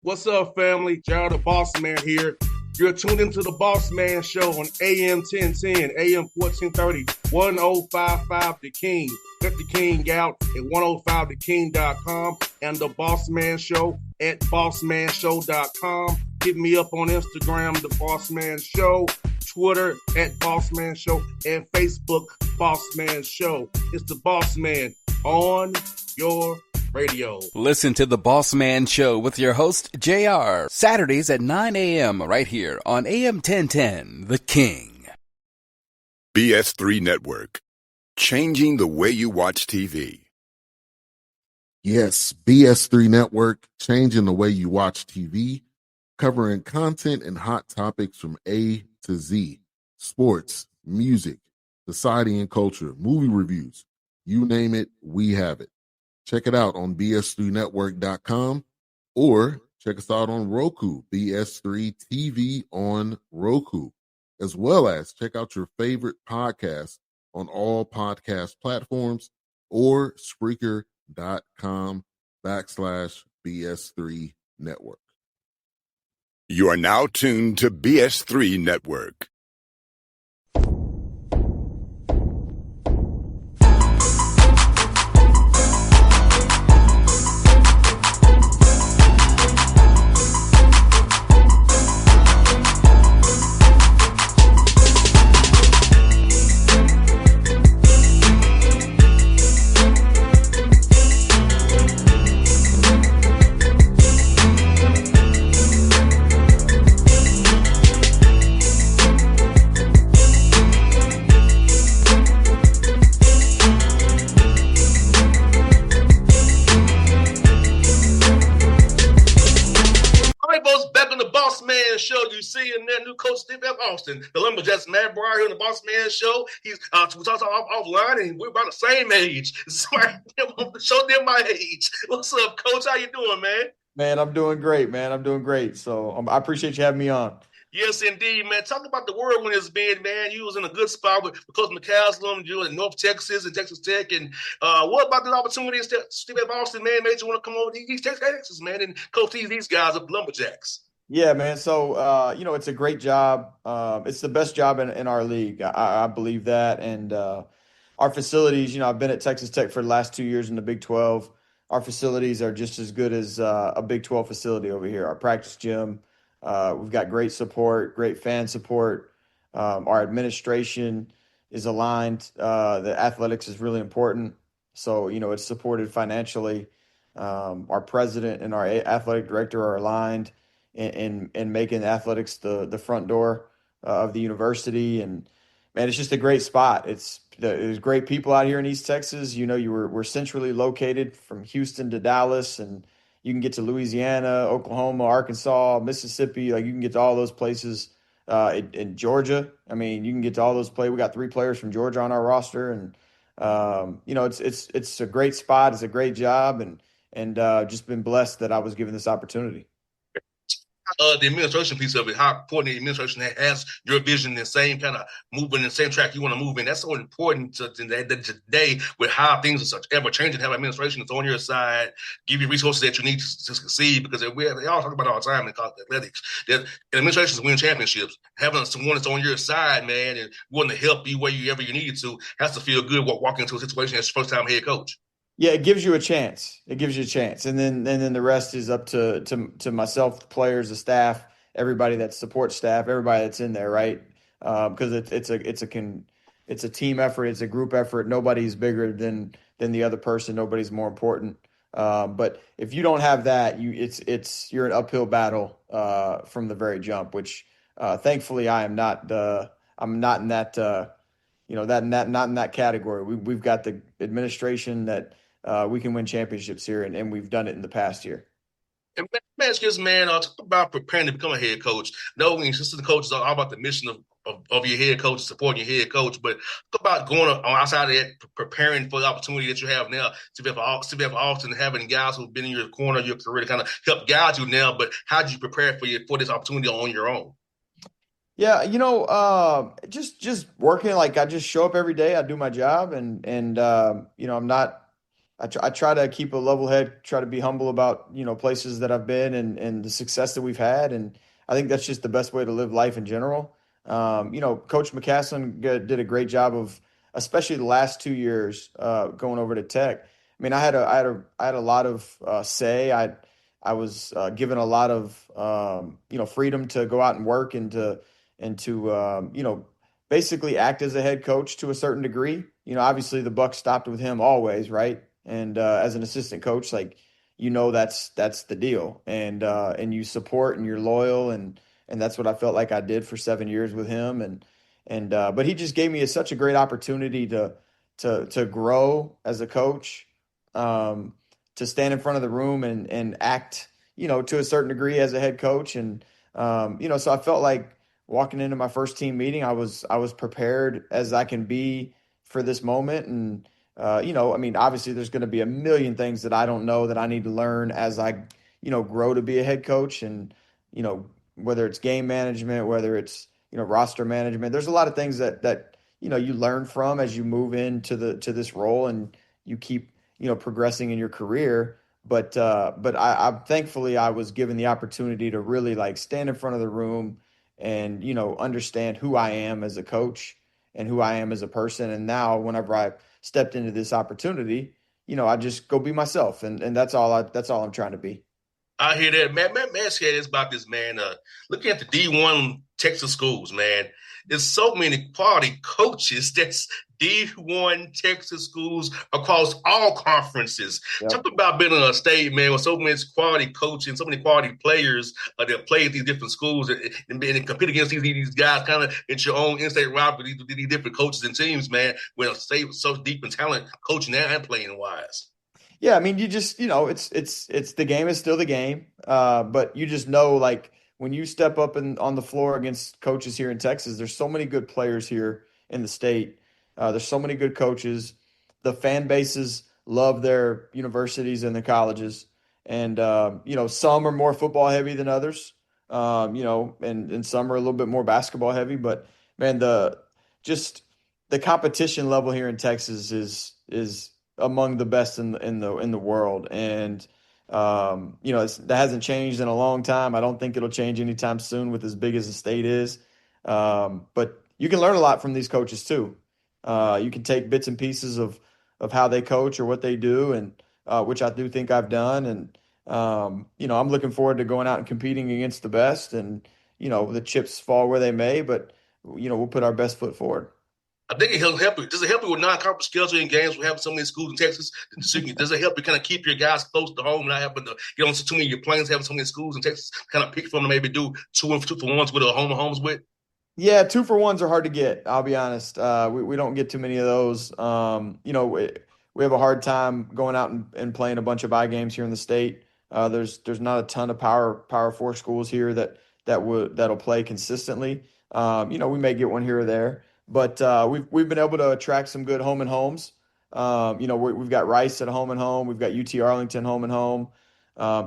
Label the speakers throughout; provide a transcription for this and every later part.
Speaker 1: What's up, family? Gerald the Bossman here. You're tuned into the Bossman Show on AM 1010, AM 1430, 1055 The King. Let the King out at 105theking.com and the Bossman Show at bossmanshow.com. Hit me up on Instagram, The Bossman Show, Twitter at Bossman Show, and Facebook, Bossman Show. It's the Bossman on your radio.
Speaker 2: Listen to the Bossman Show with your host, JR, Saturdays at 9 a.m. right here on AM 1010, The King.
Speaker 3: BS3 Network, changing the way you watch TV.
Speaker 4: Yes, BS3 Network, changing the way you watch TV, covering content and hot topics from A to Z, sports, music, society and culture, movie reviews, you name it, we have it. Check it out on bs3network.com or check us out on Roku, BS3 TV on Roku, as well as check out your favorite podcast on all podcast platforms or Spreaker.com/BS3 Network.
Speaker 3: You are now tuned to BS3 Network.
Speaker 1: Show you see in there, new coach Steve F. Austin, the Lumberjacks, man, Braeuer here on the Bossman Show. He's we talked offline, and we're about the same age. So I show them my age. What's up, Coach? How you doing, man?
Speaker 5: Man, I'm doing great, man. I'm doing great. So I appreciate you having me on.
Speaker 1: Yes, indeed, man. Talk about the whirlwind it's been, man. You was in a good spot with Coach McCaslin, you in North Texas and Texas Tech. And what about the opportunities that Steve F. Austin, man, made you want to come over to these Texas, man, and coach these guys up Lumberjacks?
Speaker 5: Yeah, man. So, it's a great job. It's the best job in our league. I believe that. And our facilities, I've been at Texas Tech for the last 2 years in the Big 12. Our facilities are just as good as a Big 12 facility over here. Our practice gym, we've got great support, great fan support. Our administration is aligned. The athletics is really important. So, it's supported financially. Our president and our athletic director are aligned in making athletics the front door of the university. And man, it's just a great spot. There's great people out here in East Texas. We're centrally located from Houston to Dallas, and you can get to Louisiana, Oklahoma, Arkansas, Mississippi. Like, you can get to all those places in Georgia. I mean, you can get to all those places. We got 3 players from Georgia on our roster, and it's a great spot. It's a great job, and just been blessed that I was given this opportunity.
Speaker 1: The administration piece of it, how important the administration has your vision, the same kind of moving, the same track you want to move in. That's so important today with how things are such ever changing. Have administration that's on your side, give you resources that you need to succeed. Because they all talk about it all the time in college athletics. That administrations win championships. Having someone that's on your side, man, and willing to help you wherever you need to, has to feel good walking into a situation as your first time head coach.
Speaker 5: Yeah, it gives you a chance. And then the rest is up to myself, the players, the staff, everybody that supports staff, everybody that's in there, right? Because it's a team effort, it's a group effort. Nobody's bigger than the other person. Nobody's more important. But if you don't have that, you're an uphill battle from the very jump. Which thankfully I am not. I'm not in that. Not in that category. We've got the administration that. We can win championships here, and we've done it in the past year.
Speaker 1: And man, talk about preparing to become a head coach. Knowing assistant coaches are all about the mission of your head coach, supporting your head coach, but talk about going on outside of that, preparing for the opportunity that you have now. To be often having guys who've been in your corner, your career to kind of help guide you now. But how did you prepare for this opportunity on your own?
Speaker 5: Yeah, just working. Like, I just show up every day. I do my job, and I'm not I try to keep a level head, try to be humble about, places that I've been and the success that we've had. And I think that's just the best way to live life in general. Coach McCasland did a great job of, especially the last 2 years, going over to Tech. I mean, I had a lot of say. I was given a lot of, freedom to go out and work and to basically act as a head coach to a certain degree. Obviously the buck stopped with him always, right? And as an assistant coach, like that's the deal, and you support and you're loyal, and that's what I felt like I did for 7 years with him, and but he just gave me such a great opportunity to grow as a coach, um, to stand in front of the room and act, to a certain degree as a head coach, and so I felt like walking into my first team meeting, I was prepared as I can be for this moment. And I mean, obviously there's going to be a million things that I don't know that I need to learn as I, grow to be a head coach. And, whether it's game management, whether it's, roster management, there's a lot of things that, you learn from as you move into to this role and you keep, progressing in your career. But I thankfully I was given the opportunity to really like stand in front of the room and, understand who I am as a coach and who I am as a person. And now whenever I stepped into this opportunity, I just go be myself, and that's all I'm trying to be.
Speaker 1: I hear that, man. Man, scared is about this, man. Looking at the D1 Texas schools, man, there's so many quality coaches that's D1 Texas schools across all conferences.
Speaker 5: Yep.
Speaker 1: Talk about being in a state, man, with so many quality coaches and so many quality players that play at these different schools and compete against these guys kind of at your own in-state rivalry with these different coaches and teams, man, with a state so deep in talent, coaching and playing wise.
Speaker 5: Yeah, I mean, you just, it's the game is still the game. But you just know, like, when you step up on the floor against coaches here in Texas, there's so many good players here in the state. There's so many good coaches. The fan bases love their universities and their colleges. And, some are more football heavy than others, and some are a little bit more basketball heavy. But, man, just the competition level here in Texas is among the best in the world. And that hasn't changed in a long time. I don't think it'll change anytime soon with as big as the state is. But you can learn a lot from these coaches too. You can take bits and pieces of how they coach or what they do, and which I do think I've done. And I'm looking forward to going out and competing against the best. And the chips fall where they may, but we'll put our best foot forward.
Speaker 1: I think it'll help you. Does it help you with non-conference scheduling games? We have so many schools in Texas. Does it help you kind of keep your guys close to home, not having to get on too many of your planes, having so many schools in Texas, kind of pick from them, maybe do two for ones with a home and homes with?
Speaker 5: Yeah, 2-for-1s are hard to get. I'll be honest. We don't get too many of those. We have a hard time going out and playing a bunch of I games here in the state. There's not a ton of Power Four schools here that'll play consistently. We may get one here or there, but we've been able to attract some good home and homes. We've got Rice at home and home. We've got UT Arlington home and home.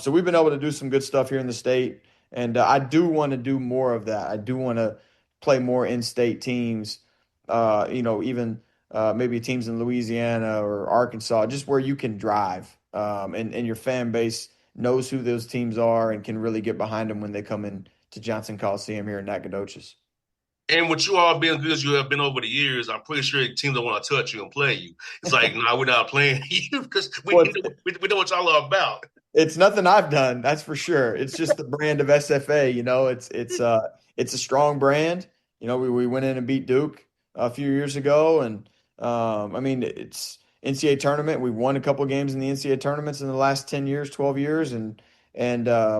Speaker 5: So we've been able to do some good stuff here in the state, and I do want to do more of that. I do want to play more in-state teams, even maybe teams in Louisiana or Arkansas, just where you can drive, and your fan base knows who those teams are and can really get behind them when they come in to Johnson Coliseum here in Nacogdoches.
Speaker 1: And with you all being good as you have been over the years, I'm pretty sure teams don't want to touch you and play you. It's like, no, we're not playing you because
Speaker 5: Well,
Speaker 1: we know what y'all are about.
Speaker 5: it's nothing I've done, that's for sure. It's just the brand of SFA. It's a strong brand. We went in and beat Duke a few years ago, and I mean, it's NCAA tournament. We won a couple of games in the NCAA tournaments in the last 10 years, 12 years, and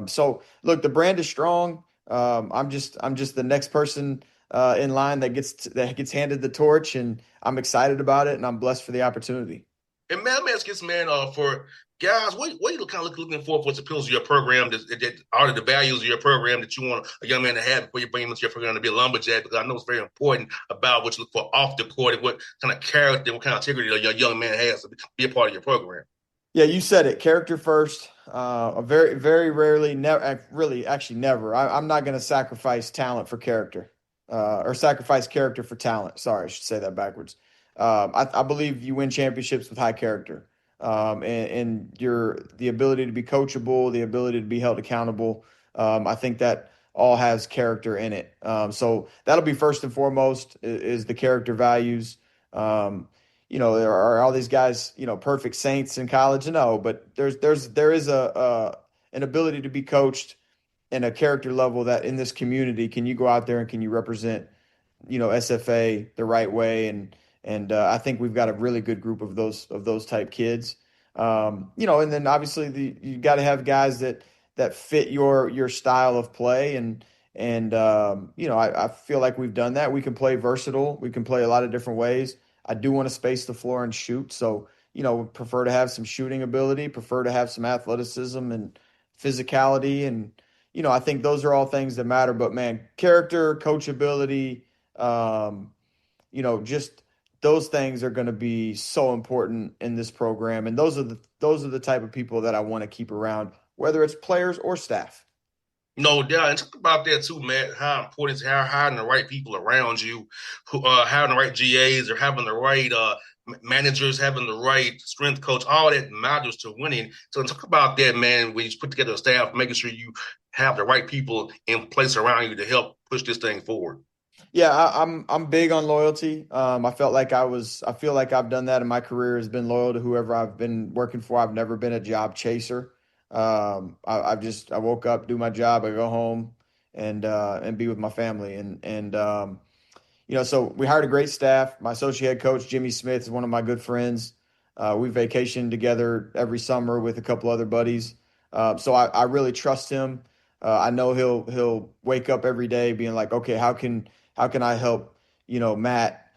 Speaker 5: so look, the brand is strong. I'm just the next person in line that gets handed the torch, and I'm excited about it, and I'm blessed for the opportunity.
Speaker 1: And man, I'm asking this, man, for guys, what you kind of looking for what's appeals to your program, that are the values of your program that you want a young man to have before you bring him into your program to be a lumberjack? Because I know it's very important about what you look for off the court and what kind of character, what kind of integrity your young man has to be a part of your program.
Speaker 5: Yeah, you said it. Character first. Very, very rarely, never, really, actually, never. I'm not going to sacrifice talent for character, or sacrifice character for talent. Sorry, I should say that backwards. I believe you win championships with high character. and the ability to be coachable, the ability to be held accountable. I think that all has character in it. So that'll be first and foremost is the character values. There are all these guys, perfect saints in college. No, but there is an ability to be coached and a character level that in this community, can you go out there and can you represent, SFA the right way? And I think we've got a really good group of those type kids. And then obviously you got to have guys that fit your style of play. I feel like we've done that. We can play versatile. We can play a lot of different ways. I do want to space the floor and shoot. So, prefer to have some shooting ability, prefer to have some athleticism and physicality. And, I think those are all things that matter. But man, character, coachability, just those things are going to be so important in this program. And those are the type of people that I want to keep around, whether it's players or staff.
Speaker 1: No doubt. And talk about that too, Matt. How important is having the right people around you, who having the right GAs or having the right managers, having the right strength coach, all that matters to winning. So talk about that, man, when you put together a staff, making sure you have the right people in place around you to help push this thing forward.
Speaker 5: Yeah, I'm big on loyalty. I feel like I've done that in my career, has been loyal to whoever I've been working for. I've never been a job chaser. I woke up, do my job, I go home and be with my family. So we hired a great staff. My associate head coach, Jimmy Smith, is one of my good friends. We vacation together every summer with a couple other buddies. So I really trust him. I know he'll wake up every day being like, okay, how can I help, Matt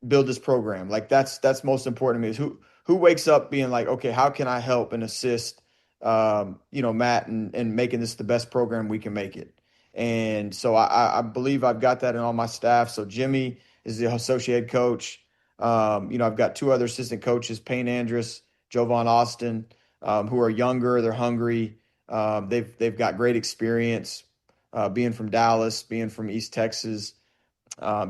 Speaker 5: build this program? Like that's most important to me is who wakes up being like, okay, how can I help and assist, Matt and making this the best program we can make it. And so I believe I've got that in all my staff. So Jimmy is the associate coach. I've got two other assistant coaches, Payne Andrus, Jovan Austin, who are younger. They're hungry. They've got great experience, being from Dallas, being from East Texas,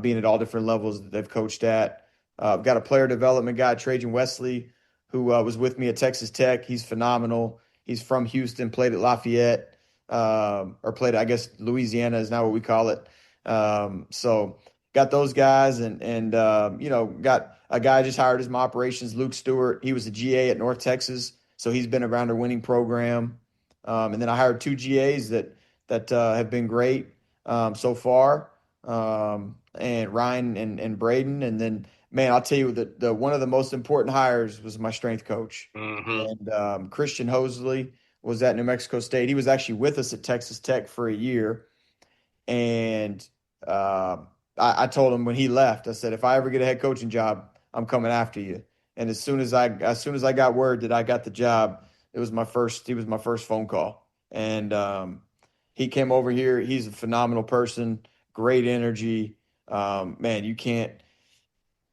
Speaker 5: being at all different levels that they've coached at. I've got a player development guy, Trajan Wesley, who was with me at Texas Tech. He's phenomenal. He's from Houston, played at Lafayette, or played, I guess, Louisiana is now what we call it. So got those guys and got a guy just hired as my operations, Luke Stewart. He was a GA at North Texas, so he's been around a winning program. And then I hired two GAs that have been great so far, and Ryan and Braden. And then, man, I'll tell you the one of the most important hires was my strength coach.
Speaker 1: Mm-hmm.
Speaker 5: And Christian Hosley was at New Mexico State. He was actually with us at Texas Tech for a year. And I told him when he left, I said, if I ever get a head coaching job, I'm coming after you. And as soon as I got word that I got the job, he was my first phone call. And he came over here. He's a phenomenal person, great energy. Man,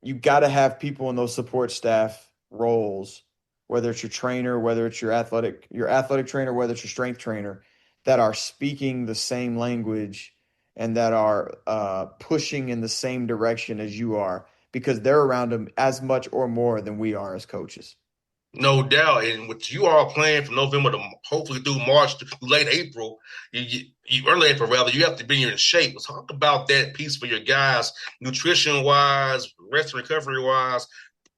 Speaker 5: you got to have people in those support staff roles, whether it's your trainer, whether it's your athletic trainer, whether it's your strength trainer, that are speaking the same language and that are pushing in the same direction as you are, because they're around them as much or more than we are as coaches.
Speaker 1: No doubt. And what you are playing from November to hopefully through March to late April, early April rather, you have to be in shape. Let's talk about that piece for your guys, nutrition wise, rest and recovery wise,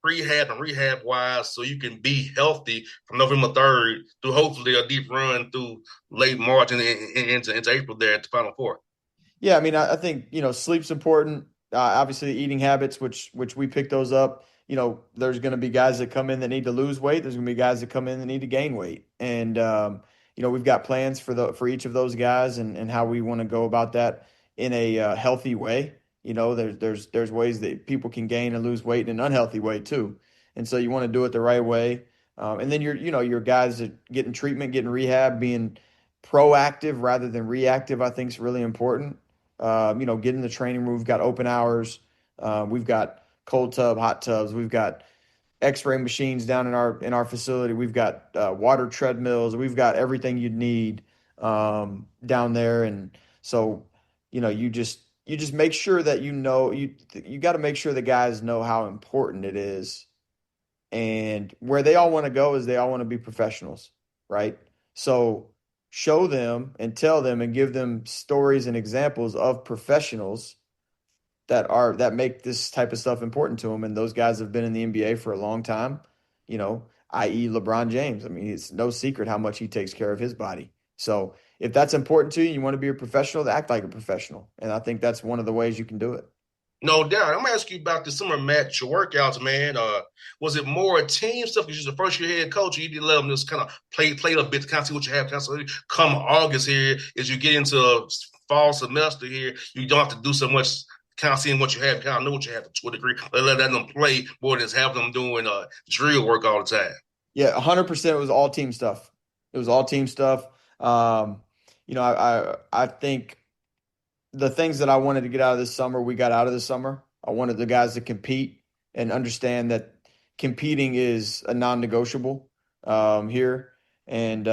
Speaker 1: prehab and rehab wise, so you can be healthy from November 3rd through hopefully a deep run through late March and into April there at the Final Four.
Speaker 5: Yeah, I mean, I think, sleep's important. Obviously, eating habits, which we pick those up. There's going to be guys that come in that need to lose weight. There's going to be guys that come in that need to gain weight. And, we've got plans for each of those guys and how we want to go about that in a healthy way. There's ways that people can gain and lose weight in an unhealthy way too. And so you want to do it the right way. And then your guys that getting treatment, getting rehab, being proactive rather than reactive, I think is really important. Get in the training room. We've got open hours. We've got cold tub, hot tubs. We've got X-ray machines down in our facility. We've got water treadmills. We've got everything you'd need down there. And so, you just make sure that you got to make sure the guys know how important it is And where they all want to go is they all want to be professionals, right? So show them and tell them and give them stories and examples of professionals that make this type of stuff important to them. And those guys have been in the NBA for a long time, i.e. LeBron James. I mean, it's no secret how much he takes care of his body. So if that's important to you, you want to be a professional, act like a professional. And I think that's one of the ways you can do it.
Speaker 1: No doubt. I'm gonna ask you about the summer match, your workouts, man. Was it more team stuff? Because you're the first year head coach, you did let them just kind of play a bit to kind of see what you have. Kind of so come August here, as you get into fall semester here, you don't have to do so much. Kind of seeing what you have, kind of know what you have to a degree. Let them play more than have them doing drill work all the time.
Speaker 5: Yeah, 100%. It was all team stuff. It was all team stuff. I think the things that I wanted to get out of this summer, we got out of this summer. I wanted the guys to compete and understand that competing is a non-negotiable here. And,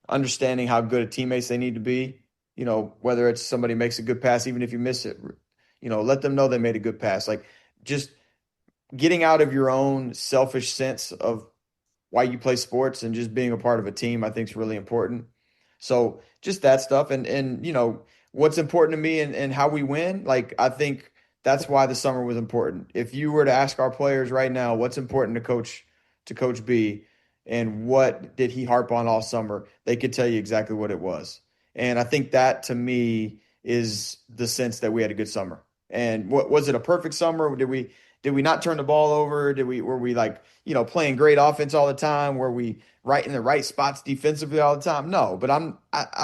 Speaker 5: understanding how good of teammates they need to be, whether it's somebody makes a good pass, even if you miss it, let them know they made a good pass. Like just getting out of your own selfish sense of why you play sports and just being a part of a team, I think is really important. So just that stuff. And what's important to me and how we win, like I think that's why the summer was important. If you were to ask our players right now, what's important to Coach B and what did he harp on all summer, they could tell you exactly what it was. And I think that to me is the sense that we had a good summer. And what was it, a perfect summer? Did we not turn the ball over? Were we like, playing great offense all the time? Were we right in the right spots defensively all the time? No, but I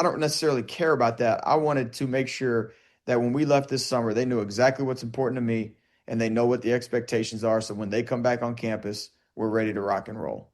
Speaker 5: don't necessarily care about that. I wanted to make sure that when we left this summer, they knew exactly what's important to me and they know what the expectations are. So when they come back on campus, we're ready to rock and roll.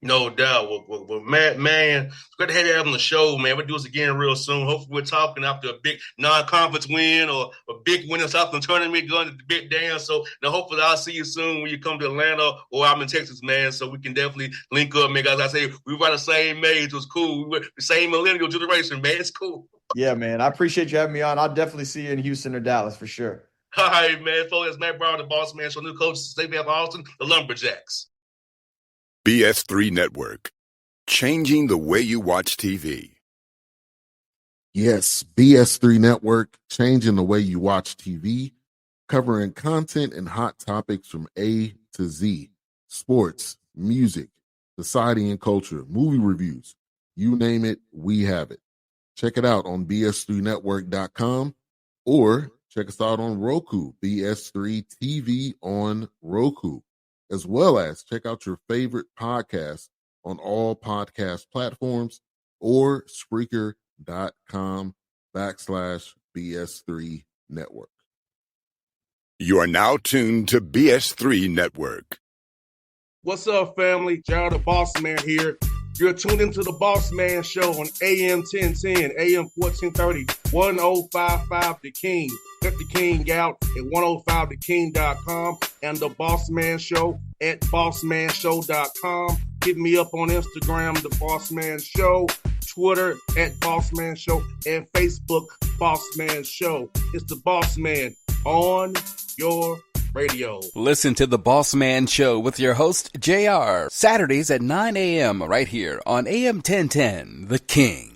Speaker 1: No doubt. Well, man, it's good to have you on the show, man. We'll do this again real soon. Hopefully we're talking after a big non-conference win or a big win in Southland tournament going to the big dance. So now hopefully I'll see you soon when you come to Atlanta or I'm in Texas, man. So we can definitely link up, man. As I say, we were the same age. It was cool. We were the same millennial generation, man. It's cool.
Speaker 5: Yeah, man. I appreciate you having me on. I'll definitely see you in Houston or Dallas for sure.
Speaker 1: All right, man. Folks, that's Matt Braeuer, the Bossman Show. New coach, State of Austin, the Lumberjacks.
Speaker 3: BS3 Network, changing the way you watch TV.
Speaker 4: Yes, BS3 Network, changing the way you watch TV, covering content and hot topics from A to Z, sports, music, society and culture, movie reviews, you name it, we have it. Check it out on bs3network.com or check us out on Roku, BS3 TV on Roku, as well as check out your favorite podcast on all podcast platforms or Spreaker.com/BS3 Network.
Speaker 3: You are now tuned to BS3 Network.
Speaker 1: What's up, family? Jared the Bossman here. You're tuned into the Bossman Show on AM 1010, AM 1430, 1055 The King. Let the King out at 105theking.com and the Bossman Show at bossmanshow.com. Hit me up on Instagram, The Bossman Show, Twitter at Bossman Show, and Facebook, Bossman Show. It's the Bossman on your radio.
Speaker 2: Listen to the Bossman Show with your host, JR, Saturdays at 9 a.m. right here on AM 1010, The King.